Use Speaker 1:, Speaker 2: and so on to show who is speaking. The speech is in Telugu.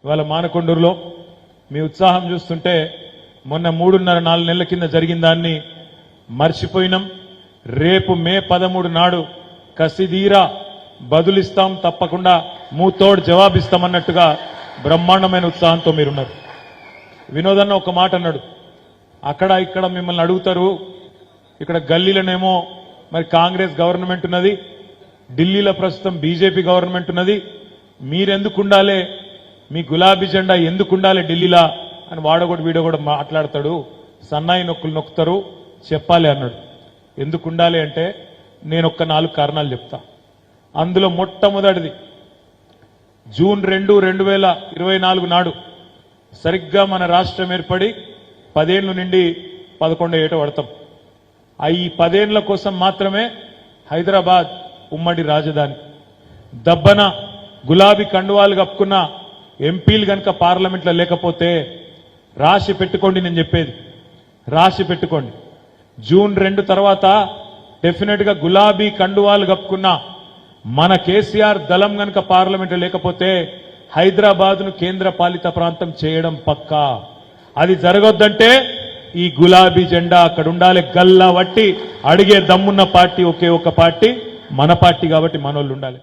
Speaker 1: ఇవాళ మానకొండూరులో మీ ఉత్సాహం చూస్తుంటే మొన్న 3.5-4 నెలల కింద జరిగిన దాన్ని మర్చిపోయినాం. రేపు మే 13 నాడు కసిదీరా బదులిస్తాం, తప్పకుండా మూతోడు జవాబిస్తామన్నట్టుగా బ్రహ్మాండమైన ఉత్సాహంతో మీరున్నారు. వినోదన్న ఒక మాట అన్నాడు, అక్కడ ఇక్కడ మిమ్మల్ని అడుగుతారు, ఇక్కడ గల్లీలోనేమో మరి కాంగ్రెస్ గవర్నమెంట్ ఉన్నది, ఢిల్లీలో ప్రస్తుతం బీజేపీ గవర్నమెంట్ ఉన్నది, మీరెందుకు ఉండాలి, మీ గులాబీ జెండా ఎందుకు ఉండాలి ఢిల్లీలా అని వాడగొడు వీడో కూడా మాట్లాడతాడు, సన్నాయి నొక్కులు నొక్కుతారు, చెప్పాలి అన్నాడు. ఎందుకు ఉండాలి అంటే నేను ఒక్క 4 కారణాలు చెప్తా. అందులో మొట్టమొదటిది జూన్ 2, 2024 నాడు సరిగ్గా మన రాష్ట్రం ఏర్పడి 10 ఏళ్లు నుండి 11వ ఏట పడతాం. ఈ 10 ఏళ్ల కోసం మాత్రమే హైదరాబాద్ ఉమ్మడి రాజధాని. దబ్బన గులాబీ కండువాలు కప్పుకున్న ఎంపీలు గనక పార్లమెంట్లో లేకపోతే రాసి పెట్టుకోండి, నేను చెప్పేది రాసి పెట్టుకోండి. జూన్ 2 తర్వాత డెఫినెట్ గా గులాబీ కండువాలు కప్పుకున్న మన కేసీఆర్ దళం గనక పార్లమెంట్లో లేకపోతే హైదరాబాద్ ను కేంద్ర పాలిత ప్రాంతం చేయడం పక్కా. అది జరగొద్దంటే ఈ గులాబీ జెండా అక్కడ ఉండాలి. గల్లా వట్టి అడిగే దమ్మున్న పార్టీ ఒకే ఒక పార్టీ మన పార్టీ, కాబట్టి మనోళ్ళు ఉండాలి.